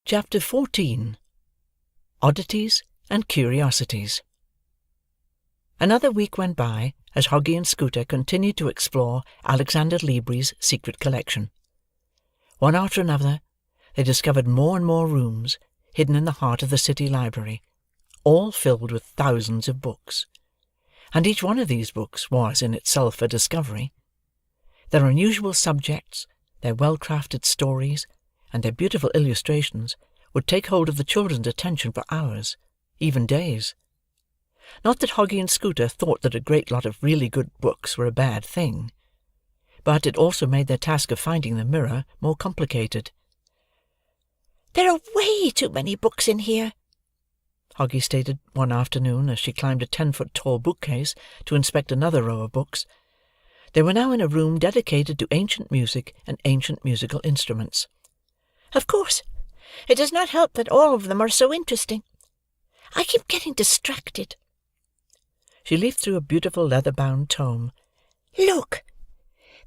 Chapter 14. Oddities and Curiosities. Another week went by, as Hoggie and Scooter continued to explore Alexander Libri's secret collection. One after another, they discovered more and more rooms, hidden in the heart of the city library, all filled with thousands of books. And each one of these books was in itself a discovery. Their unusual subjects, their well-crafted stories, and their beautiful illustrations would take hold of the children's attention for hours, even days. Not that Hoggie and Scooter thought that a great lot of really good books were a bad thing, but it also made their task of finding the mirror more complicated. "There are way too many books in here," Hoggie stated one afternoon as she climbed a 10-foot-tall bookcase to inspect another row of books. They were now in a room dedicated to ancient music and ancient musical instruments. "Of course, it does not help that all of them are so interesting. I keep getting distracted." She leafed through a beautiful leather-bound tome. "Look!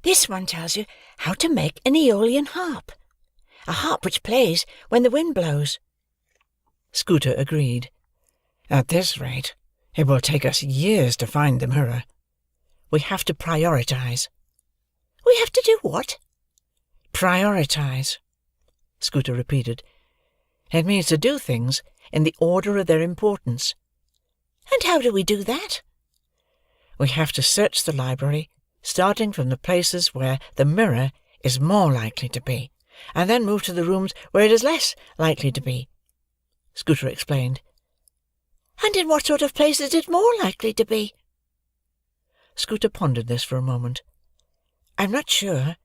This one tells you how to make an Aeolian harp. A harp which plays when the wind blows." Scooter agreed. "At this rate, it will take us years to find the mirror. We have to prioritize." "We have to do what?" "Prioritize," Scooter repeated. "It means to do things in the order of their importance." "And how do we do that?" "We have to search the library, starting from the places where the mirror is more likely to be, and then move to the rooms where it is less likely to be," Scooter explained. "And in what sort of place is it more likely to be?" Scooter pondered this for a moment. "I'm not sure,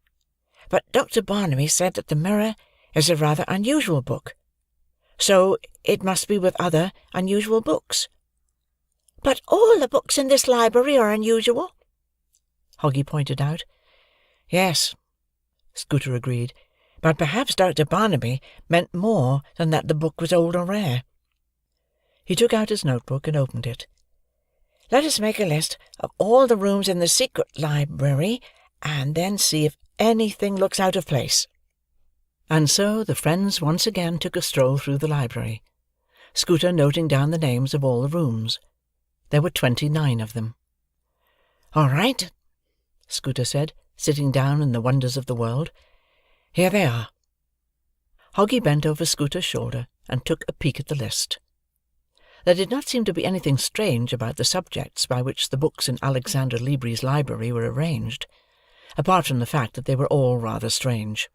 but Dr. Barnaby said that the mirror is a rather unusual book, so it must be with other unusual books." "But all the books in this library are unusual," Hoggie pointed out. "Yes," Scooter agreed, "but perhaps Dr. Barnaby meant more than that the book was old or rare." He took out his notebook and opened it. "Let us make a list of all the rooms in the secret library, and then see if anything looks out of place." And so the friends once again took a stroll through the library, Scooter noting down the names of all the rooms. There were 29 of them. "All right," Scooter said, sitting down in the wonders of the world. "Here they are." Hoggie bent over Scooter's shoulder and took a peek at the list. There did not seem to be anything strange about the subjects by which the books in Alexander Libri's library were arranged, apart from the fact that they were all rather strange.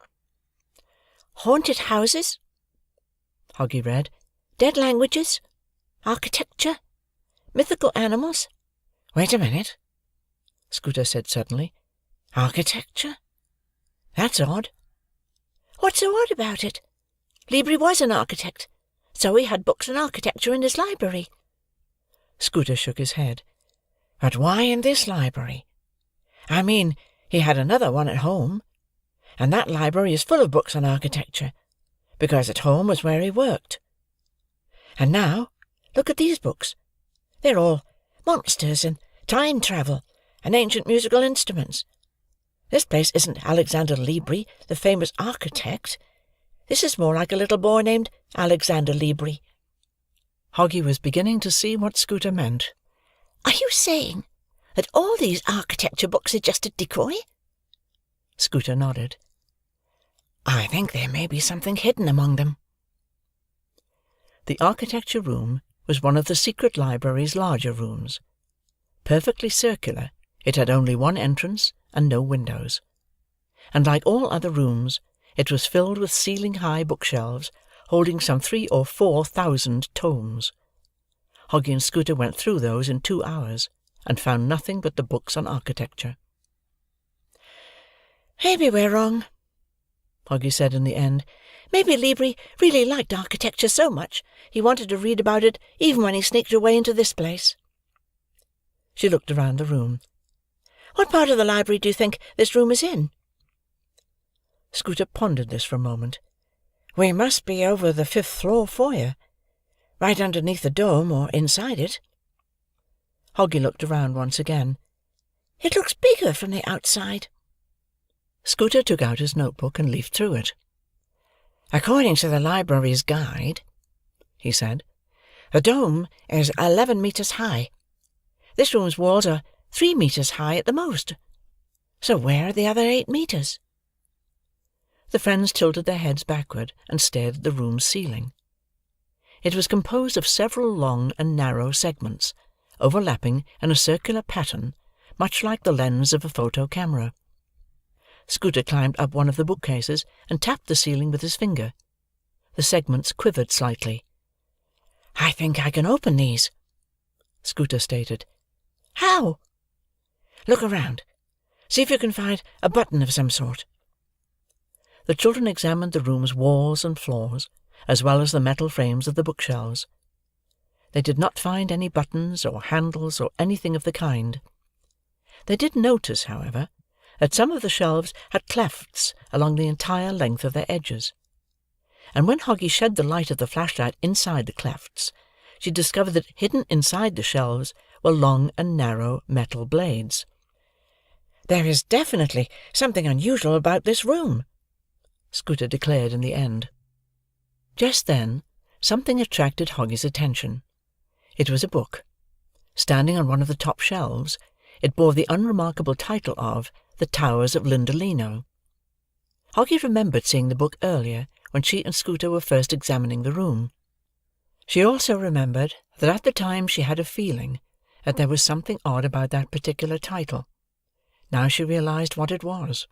"Haunted houses," Hoggie read, "dead languages, architecture, mythical animals." "Wait a minute," Scooter said suddenly. "Architecture? That's odd." "What's so odd about it? Libri was an architect, so he had books on architecture in his library." Scooter shook his head. "But why in this library? I mean, he had another one at home, and that library is full of books on architecture, because at home was where he worked. And now, look at these books. They're all monsters and time travel and ancient musical instruments. This place isn't Alexander Libri, the famous architect. This is more like a little boy named Alexander Libri." Hoggie was beginning to see what Scooter meant. "Are you saying that all these architecture books are just a decoy?" Scooter nodded. "I think there may be something hidden among them." The architecture room was one of the secret library's larger rooms. Perfectly circular, it had only one entrance and no windows. And like all other rooms, it was filled with ceiling-high bookshelves holding some 3,000 or 4,000 tomes. Hoggie and Scooter went through those in 2 hours, and found nothing but the books on architecture. "Maybe we're wrong," Hoggie said in the end. "Maybe Libri really liked architecture so much he wanted to read about it even when he sneaked away into this place." She looked around the room. "What part of the library do you think this room is in?" Scooter pondered this for a moment. "We must be over the 5th floor foyer, right underneath the dome or inside it." Hoggie looked around once again. "It looks bigger from the outside." Scooter took out his notebook and leafed through it. "According to the library's guide," he said, "the dome is 11 meters high. This room's walls are 3 meters high at the most. So where are the other 8 meters?" The friends tilted their heads backward and stared at the room's ceiling. It was composed of several long and narrow segments, overlapping in a circular pattern, much like the lens of a photo camera. Scooter climbed up one of the bookcases and tapped the ceiling with his finger. The segments quivered slightly. "I think I can open these," Scooter stated. "How?" "Look around. See if you can find a button of some sort." The children examined the room's walls and floors, as well as the metal frames of the bookshelves. They did not find any buttons or handles or anything of the kind. They did notice, however, that some of the shelves had clefts along the entire length of their edges, and when Hoggy shed the light of the flashlight inside the clefts, she discovered that hidden inside the shelves were long and narrow metal blades. "There is definitely something unusual about this room," Scooter declared in the end. Just then, something attracted Hoggy's attention. It was a book. Standing on one of the top shelves, it bore the unremarkable title of The Towers of Lindolino. Hoggy remembered seeing the book earlier, when she and Scooter were first examining the room. She also remembered that at the time she had a feeling that there was something odd about that particular title. Now she realized what it was.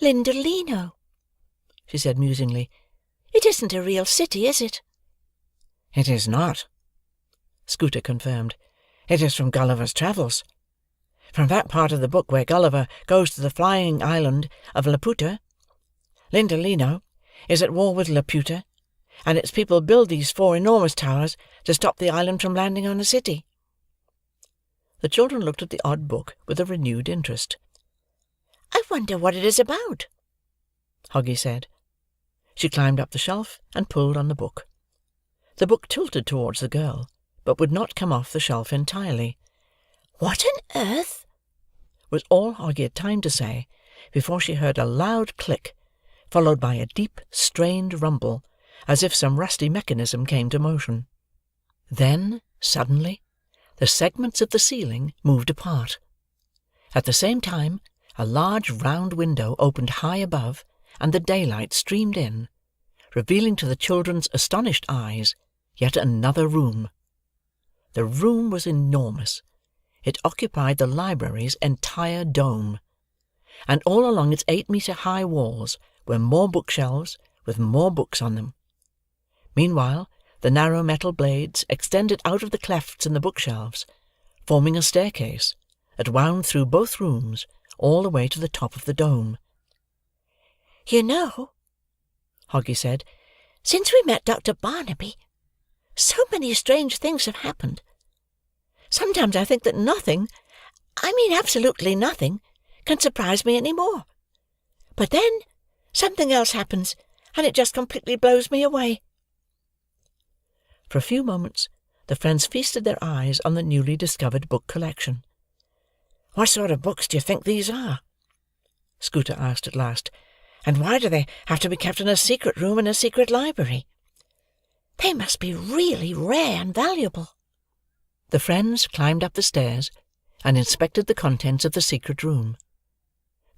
"Lindolino," she said musingly. "It isn't a real city, is it?" "It is not," Scooter confirmed. "It is from Gulliver's Travels. From that part of the book where Gulliver goes to the flying island of Laputa. Lindolino is at war with Laputa, and its people build these 4 enormous towers to stop the island from landing on the city." The children looked at the odd book with a renewed interest. "I wonder what it is about," Hoggy said. She climbed up the shelf and pulled on the book. The book tilted towards the girl, but would not come off the shelf entirely. "What on earth?" was all Hoggy had time to say before she heard a loud click, followed by a deep, strained rumble, as if some rusty mechanism came to motion. Then, suddenly, the segments of the ceiling moved apart. At the same time, a large round window opened high above, and the daylight streamed in, revealing to the children's astonished eyes yet another room. The room was enormous. It occupied the library's entire dome, and all along its 8-meter-high walls were more bookshelves with more books on them. Meanwhile, the narrow metal blades extended out of the clefts in the bookshelves, forming a staircase that wound through both rooms all the way to the top of the dome. "You know," Hoggy said, "since we met Dr. Barnaby, so many strange things have happened. Sometimes I think that nothing, I mean absolutely nothing, can surprise me any more. But then something else happens, and it just completely blows me away." For a few moments, the friends feasted their eyes on the newly discovered book collection. "What sort of books do you think these are?" Scooter asked at last. "And why do they have to be kept in a secret room in a secret library?" "They must be really rare and valuable." The friends climbed up the stairs and inspected the contents of the secret room.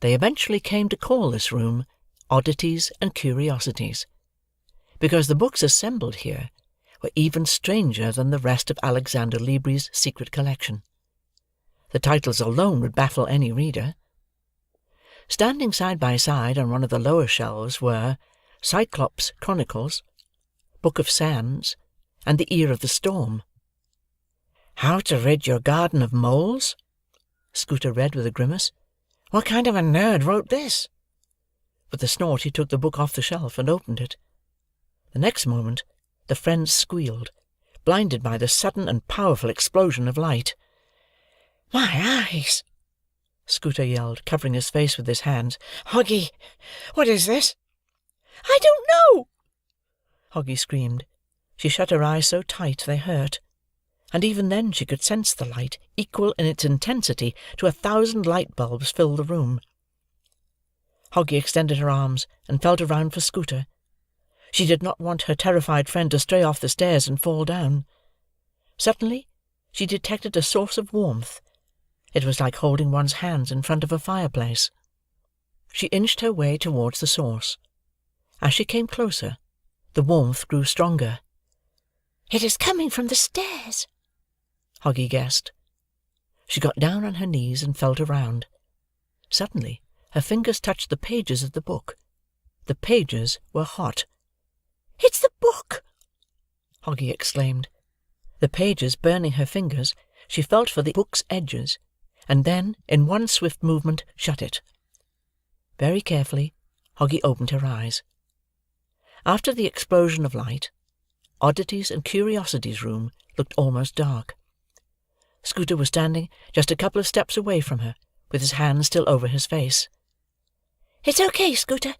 They eventually came to call this room Oddities and Curiosities, because the books assembled here were even stranger than the rest of Alexander Libri's secret collection. The titles alone would baffle any reader. Standing side by side on one of the lower shelves were Cyclops Chronicles, Book of Sands, and The Ear of the Storm. "How to rid your garden of moles?" Scooter read with a grimace. "What kind of a nerd wrote this?" With a snort he took the book off the shelf and opened it. The next moment the friends squealed, blinded by the sudden and powerful explosion of light. "My eyes!" Scooter yelled, covering his face with his hands. "Hoggy, what is this?" "I don't know!" Hoggy screamed. She shut her eyes so tight they hurt, and even then she could sense the light, equal in its intensity to 1,000 light bulbs, fill the room. Hoggy extended her arms and felt around for Scooter, She did not want her terrified friend to stray off the stairs and fall down. Suddenly, she detected a source of warmth. It was like holding one's hands in front of a fireplace. She inched her way towards the source. As she came closer, the warmth grew stronger. "It is coming from the stairs," Hoggie guessed. She got down on her knees and felt around. Suddenly, her fingers touched the pages of the book. The pages were hot. "It's the book!" Hoggie exclaimed. The pages burning her fingers, she felt for the book's edges, and then, in one swift movement, shut it. Very carefully, Hoggie opened her eyes. After the explosion of light, Oddities and Curiosities' room looked almost dark. Scooter was standing just a couple of steps away from her, with his hand still over his face. "It's okay, Scooter,"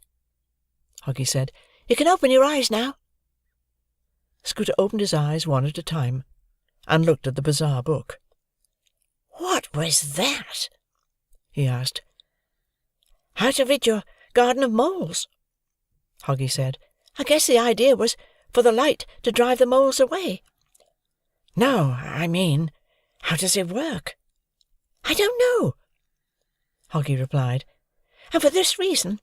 Hoggie said. "You can open your eyes now." Scooter opened his eyes one at a time, and looked at the bizarre book. "What was that?" he asked. "How to rid your garden of moles," Hoggie said. "I guess the idea was for the light to drive the moles away." "No, I mean, how does it work?" "I don't know," Hoggie replied. "And for this reason,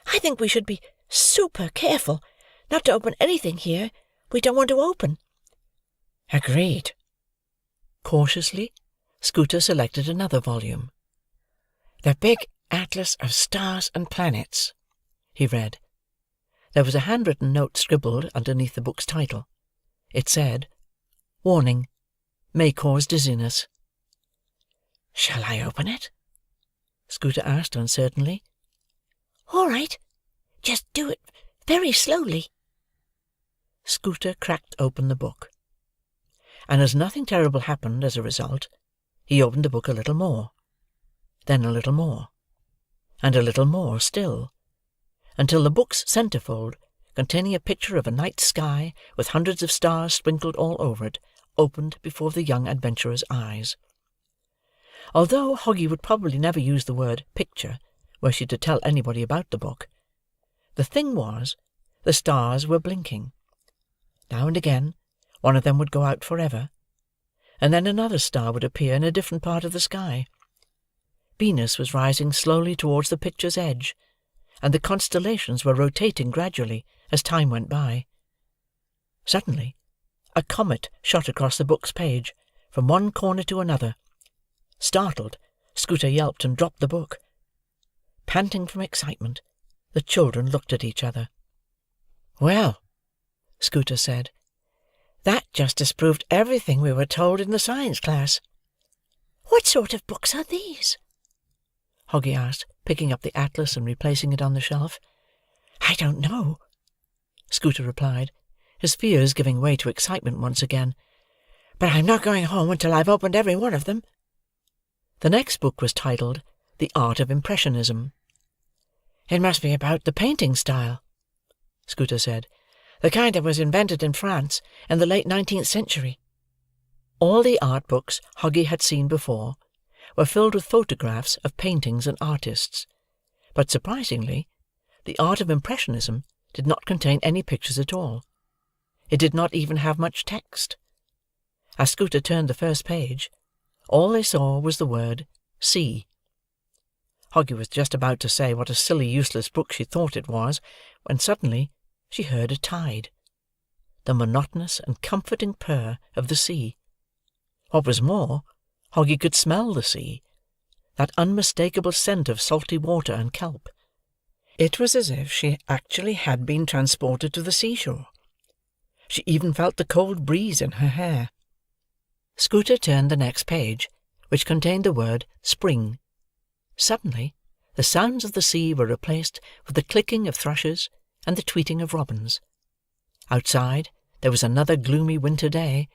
I think we should be super careful not to open anything here we don't want to open." "Agreed." Cautiously, Scooter selected another volume. "The Big Atlas of Stars and Planets," he read. There was a handwritten note scribbled underneath the book's title. It said, "Warning. May cause dizziness." "Shall I open it?" Scooter asked uncertainly. "All right. Just do it very slowly." Scooter cracked open the book. And as nothing terrible happened as a result, he opened the book a little more, then a little more, and a little more still, until the book's centrefold, containing a picture of a night sky with hundreds of stars sprinkled all over it, opened before the young adventurer's eyes. Although Hoggie would probably never use the word picture were she to tell anybody about the book, the thing was, the stars were blinking. Now and again, one of them would go out forever, and then another star would appear in a different part of the sky. Venus was rising slowly towards the picture's edge, and the constellations were rotating gradually as time went by. Suddenly, a comet shot across the book's page, from one corner to another. Startled, Scooter yelped and dropped the book. Panting from excitement, the children looked at each other. "Well," Scooter said, "that just disproved everything we were told in the science class." "What sort of books are these?" Hoggie asked, picking up the atlas and replacing it on the shelf. "I don't know," Scooter replied, his fears giving way to excitement once again. "But I'm not going home until I've opened every one of them." The next book was titled The Art of Impressionism. "It must be about the painting style," Scooter said. "The kind that was invented in France in the late 19th century." All the art books Hoggie had seen before were filled with photographs of paintings and artists, but surprisingly, The Art of Impressionism did not contain any pictures at all. It did not even have much text. As Scooter turned the first page, all they saw was the word sea. Hoggie was just about to say what a silly, useless book she thought it was, when suddenly she heard a tide, the monotonous and comforting purr of the sea. What was more, Hoggie could smell the sea, that unmistakable scent of salty water and kelp. It was as if she actually had been transported to the seashore. She even felt the cold breeze in her hair. Scooter turned the next page, which contained the word spring. Suddenly, the sounds of the sea were replaced with the clicking of thrushes and the tweeting of robins. Outside, there was another gloomy winter day,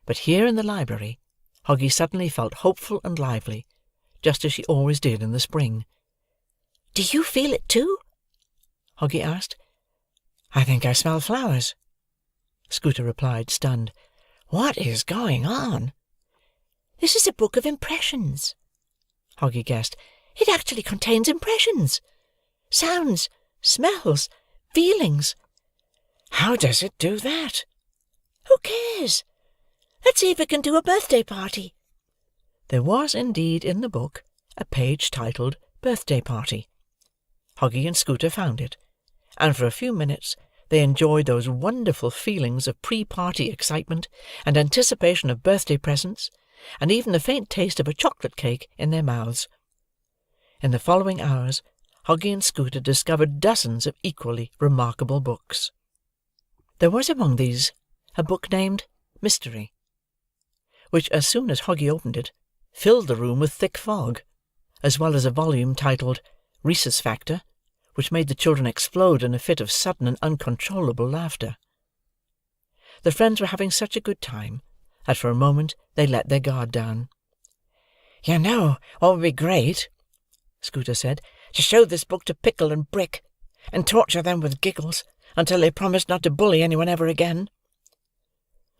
but here in the library, Hoggie suddenly felt hopeful and lively, just as she always did in the spring. "Do you feel it too?" Hoggie asked. "I think I smell flowers," Scooter replied, stunned. "What is going on?" "This is a book of impressions," Hoggie guessed. "It actually contains impressions. Sounds, smells, feelings." How does it do that? Who cares? Let's see if it can do a birthday party. There was indeed in the book a page titled Birthday Party. Hoggie and Scooter found it, and for a few minutes they enjoyed those wonderful feelings of pre-party excitement and anticipation of birthday presents, and even the faint taste of a chocolate cake in their mouths. In the following hours, Hoggie and Scooter discovered dozens of equally remarkable books. There was among these a book named Mystery, which, as soon as Hoggie opened it, filled the room with thick fog, as well as a volume titled Rhesus Factor, which made the children explode in a fit of sudden and uncontrollable laughter. The friends were having such a good time, that for a moment they let their guard down. "You know what would be great," Scooter said, "to show this book to Pickle and Brick, and torture them with giggles until they promise not to bully anyone ever again."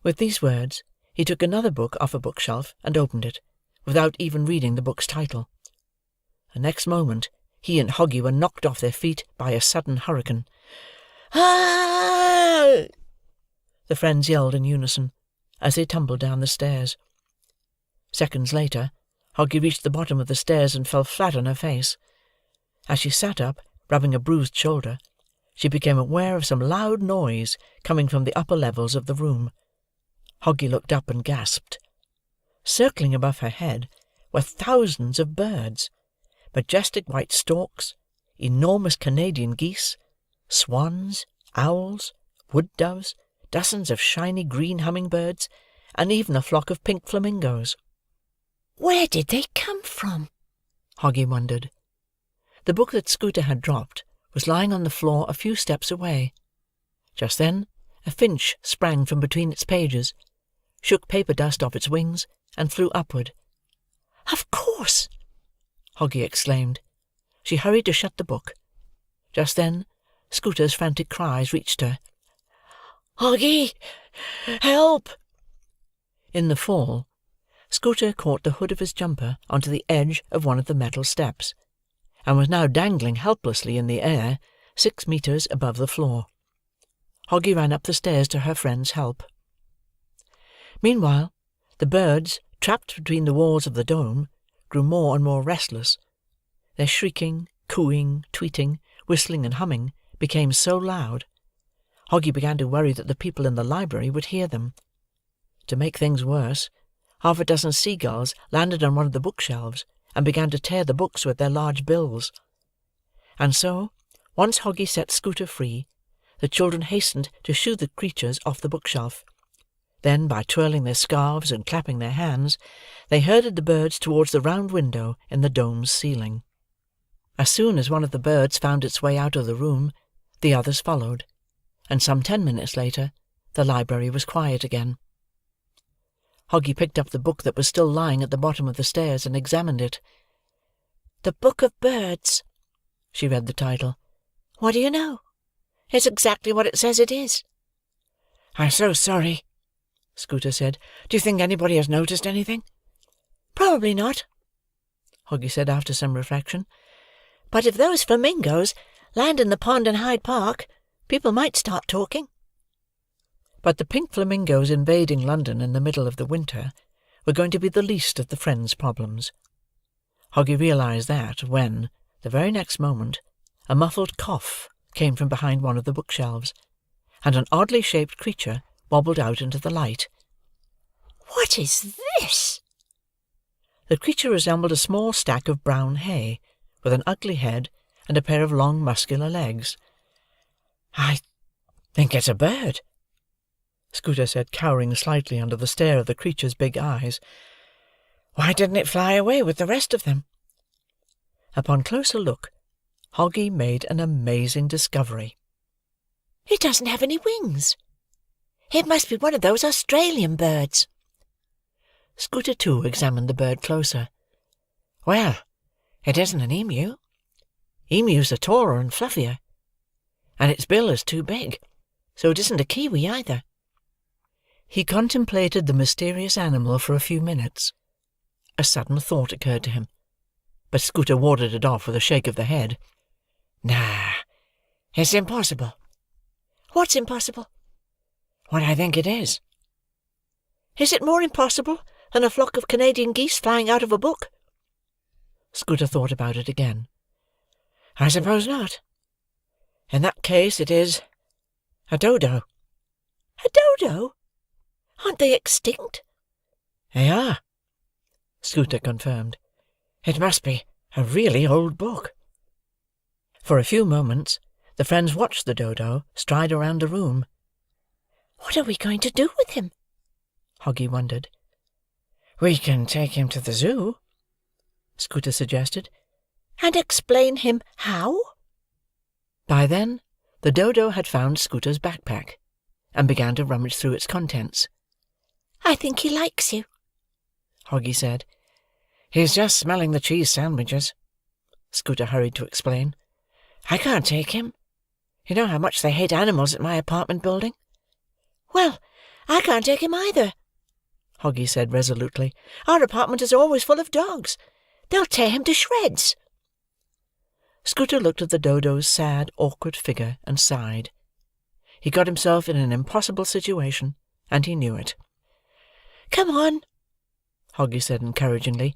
With these words, he took another book off a bookshelf and opened it, without even reading the book's title. The next moment, he and Hoggie were knocked off their feet by a sudden hurricane. Ah! The friends yelled in unison, as they tumbled down the stairs. Seconds later, Hoggie reached the bottom of the stairs and fell flat on her face. As she sat up, rubbing a bruised shoulder, she became aware of some loud noise coming from the upper levels of the room. Hoggie looked up and gasped. Circling above her head were thousands of birds, majestic white storks, enormous Canadian geese, swans, owls, wood doves, dozens of shiny green hummingbirds, and even a flock of pink flamingos. Where did they come from? Hoggie wondered. The book that Scooter had dropped was lying on the floor a few steps away. Just then, a finch sprang from between its pages, shook paper dust off its wings, and flew upward. Of course! Hoggie exclaimed. She hurried to shut the book. Just then, Scooter's frantic cries reached her. Hoggie! Help! In the fall, Scooter caught the hood of his jumper onto the edge of one of the metal steps, and was now dangling helplessly in the air 6 meters above the floor. Hoggie ran up the stairs to her friend's help. Meanwhile, the birds, trapped between the walls of the dome, grew more and more restless. Their shrieking, cooing, tweeting, whistling, and humming became so loud, Hoggie began to worry that the people in the library would hear them. To make things worse, 6 seagulls landed on one of the bookshelves and began to tear the books with their large bills. And so, once Hoggie set Scooter free, the children hastened to shoo the creatures off the bookshelf. Then, by twirling their scarves and clapping their hands, they herded the birds towards the round window in the dome's ceiling. As soon as one of the birds found its way out of the room, the others followed, and some 10 minutes later, the library was quiet again. Hoggie picked up the book that was still lying at the bottom of the stairs and examined it. "The Book of Birds," she read the title. "What do you know? It's exactly what it says it is." "I'm so sorry," Scooter said. "Do you think anybody has noticed anything?" "Probably not," Hoggie said after some reflection. "But if those flamingos land in the pond in Hyde Park, people might start talking." But the pink flamingos invading London in the middle of the winter were going to be the least of the friends' problems. Hoggie realized that when, the very next moment, a muffled cough came from behind one of the bookshelves, and an oddly shaped creature wobbled out into the light. "What is this?" The creature resembled a small stack of brown hay, with an ugly head and a pair of long muscular legs. "I think it's a bird," Scooter said, cowering slightly under the stare of the creature's big eyes. "Why didn't it fly away with the rest of them?" Upon closer look, Hoggie made an amazing discovery. "It doesn't have any wings. It must be one of those Australian birds." Scooter, too, examined the bird closer. "Well, it isn't an emu. Emus are taller and fluffier. And its bill is too big, so it isn't a kiwi either." He contemplated the mysterious animal for a few minutes. A sudden thought occurred to him, but Scooter warded it off with a shake of the head. "Nah, it's impossible. What's impossible? What I think it is. Is it more impossible than a flock of Canadian geese flying out of a book? Scooter thought about it again. I suppose not. In that case it is a dodo. A dodo? Aren't they extinct? They are, Scooter confirmed. It must be a really old book. For a few moments, the friends watched the dodo stride around the room. What are we going to do with him? Hoggie wondered. We can take him to the zoo, Scooter suggested. And explain him how? By then, the dodo had found Scooter's backpack, and began to rummage through its contents. I think he likes you, Hoggie said. He's just smelling the cheese sandwiches, Scooter hurried to explain. I can't take him. You know how much they hate animals at my apartment building. Well, I can't take him either, Hoggie said resolutely. Our apartment is always full of dogs. They'll tear him to shreds. Scooter looked at the dodo's sad, awkward figure and sighed. He got himself in an impossible situation, and he knew it. Come on, Hoggie said encouragingly.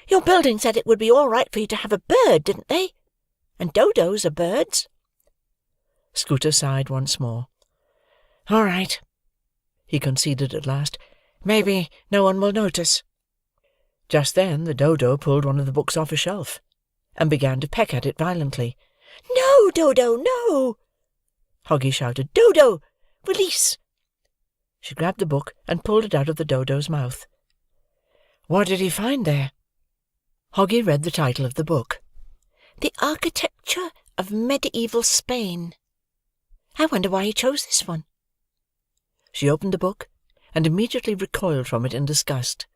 Your building said it would be all right for you to have a bird, didn't they? And dodos are birds. Scooter sighed once more. All right, he conceded at last. Maybe no one will notice. Just then the dodo pulled one of the books off a shelf, and began to peck at it violently. No, Dodo, no! Hoggie shouted. Dodo, release! She grabbed the book and pulled it out of the dodo's mouth. What did he find there? Hoggie read the title of the book. The Architecture of Medieval Spain. I wonder why he chose this one. She opened the book, and immediately recoiled from it in disgust.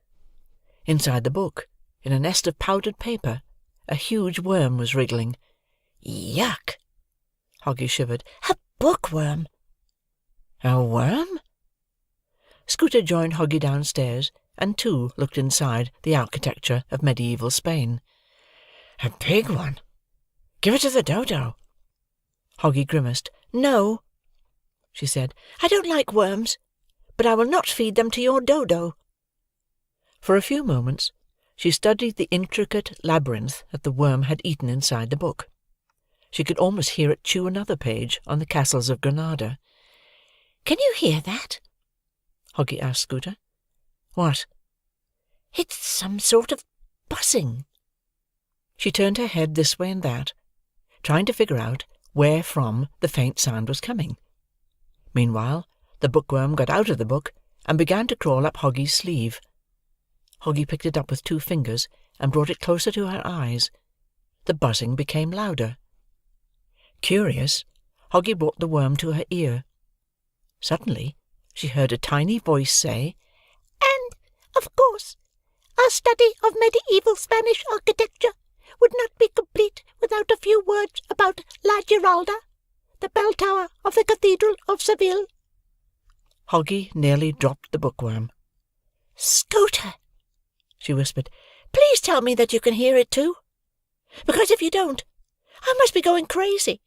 Inside the book, in a nest of powdered paper, a huge worm was wriggling. Yuck! Hoggie shivered. A bookworm! A worm? Scooter joined Hoggie downstairs, and too looked inside the Architecture of Medieval Spain. A big one. Give it to the dodo. Hoggie grimaced. No, she said. I don't like worms, but I will not feed them to your dodo. For a few moments, she studied the intricate labyrinth that the worm had eaten inside the book. She could almost hear it chew another page on the castles of Granada. Can you hear that? Hoggie asked Scooter. What? It's some sort of buzzing. She turned her head this way and that, trying to figure out where from the faint sound was coming. Meanwhile, the bookworm got out of the book and began to crawl up Hoggie's sleeve. Hoggie picked it up with 2 fingers and brought it closer to her eyes. The buzzing became louder. Curious, Hoggie brought the worm to her ear. Suddenly, she heard a tiny voice say, And, of course, our study of medieval Spanish architecture would not be complete without a few words about La Giralda, the bell tower of the Cathedral of Seville. Hoggie nearly dropped the bookworm. Scooter, she whispered, please tell me that you can hear it too. Because if you don't, I must be going crazy.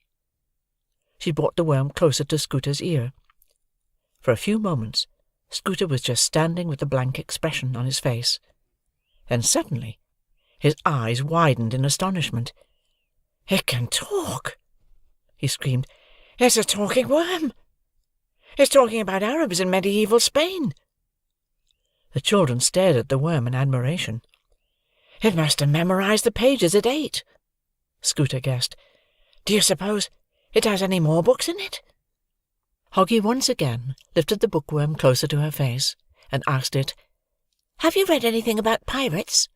She brought the worm closer to Scooter's ear. For a few moments, Scooter was just standing with a blank expression on his face. Then suddenly, his eyes widened in astonishment. It can talk! He screamed. It's a talking worm! It's talking about Arabs in medieval Spain! The children stared at the worm in admiration. It must have memorized the pages it ate, Scooter guessed. Do you suppose it has any more books in it? Hoggie once again lifted the bookworm closer to her face, and asked it, Have you read anything about pirates?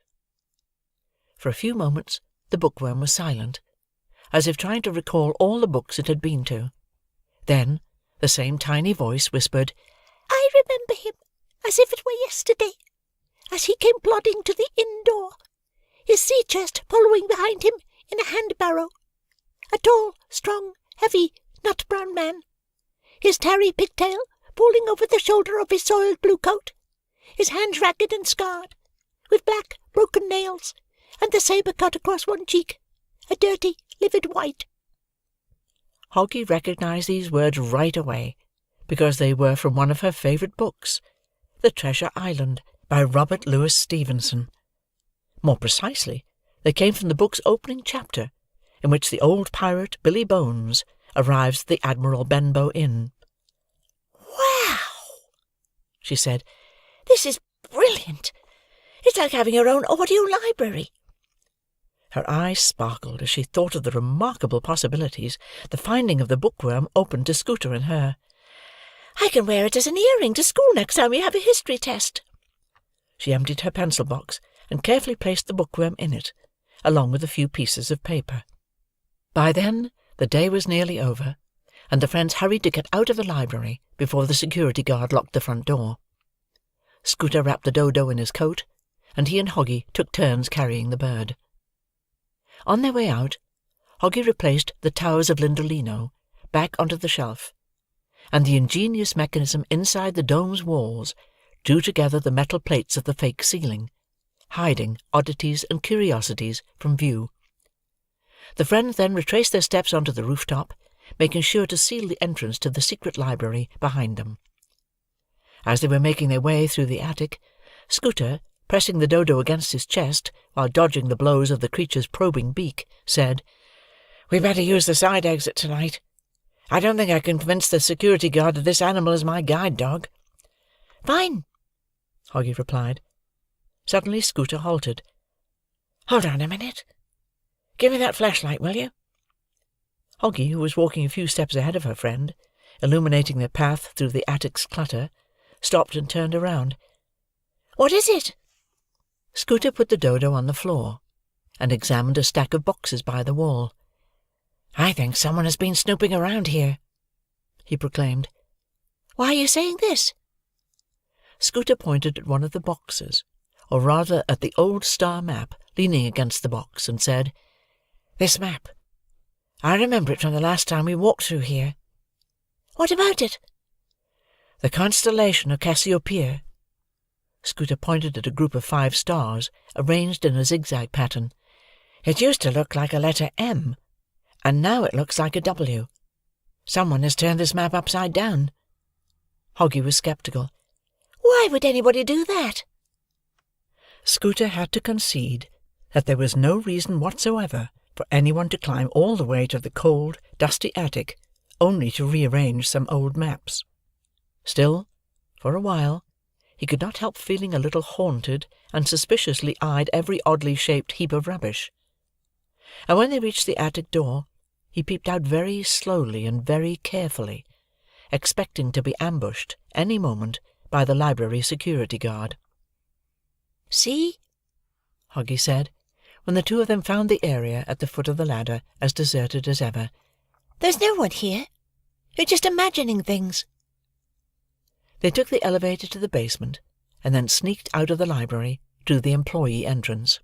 For a few moments the bookworm was silent, as if trying to recall all the books it had been to. Then the same tiny voice whispered, I remember him as if it were yesterday, as he came plodding to the inn door, his sea-chest following behind him in a hand-barrow. A tall, strong, heavy, nut-brown man, his tarry pigtail falling over the shoulder of his soiled blue coat, his hands ragged and scarred, with black, broken nails, and the sabre cut across one cheek, a dirty, livid white. Hoggie recognized these words right away, because they were from one of her favourite books, The Treasure Island, by Robert Louis Stevenson. More precisely, they came from the book's opening chapter, in which the old pirate Billy Bones arrives at the Admiral Benbow Inn. "Wow!" she said. "This is brilliant. It's like having your own audio library." Her eyes sparkled as she thought of the remarkable possibilities the finding of the bookworm opened to Scooter and her. "I can wear it as an earring to school next time we have a history test." She emptied her pencil-box and carefully placed the bookworm in it, along with a few pieces of paper. By then the day was nearly over, and the friends hurried to get out of the library before the security guard locked the front door. Scooter wrapped the dodo in his coat, and he and Hoggie took turns carrying the bird. On their way out, Hoggie replaced the Towers of Lindolino back onto the shelf, and the ingenious mechanism inside the dome's walls drew together the metal plates of the fake ceiling, hiding oddities and curiosities from view. The friends then retraced their steps onto the rooftop, making sure to seal the entrance to the secret library behind them. As they were making their way through the attic, Scooter, pressing the dodo against his chest while dodging the blows of the creature's probing beak, said, "We'd better use the side exit tonight. I don't think I can convince the security guard that this animal is my guide dog." "Fine," Hoggie replied. Suddenly Scooter halted. "Hold on a minute. Give me that flashlight, will you?" Hoggie, who was walking a few steps ahead of her friend, illuminating their path through the attic's clutter, stopped and turned around. "What is it?" Scooter put the dodo on the floor, and examined a stack of boxes by the wall. "I think someone has been snooping around here," he proclaimed. "Why are you saying this?" Scooter pointed at one of the boxes, or rather at the old star map leaning against the box, and said, "This map. I remember it from the last time we walked through here." "What about it?" "The constellation of Cassiopeia." Scooter pointed at a group of 5 stars, arranged in a zigzag pattern. "It used to look like a letter M, and now it looks like a W. Someone has turned this map upside down." Hoggie was sceptical. "Why would anybody do that?" Scooter had to concede that there was no reason whatsoever for anyone to climb all the way to the cold, dusty attic, only to rearrange some old maps. Still, for a while, he could not help feeling a little haunted, and suspiciously eyed every oddly shaped heap of rubbish. And when they reached the attic door, he peeped out very slowly and very carefully, expecting to be ambushed any moment by the library security guard. "See?" Hoggie said, when the two of them found the area at the foot of the ladder as deserted as ever. "There's no one here. You're just imagining things." They took the elevator to the basement, and then sneaked out of the library through the employee entrance.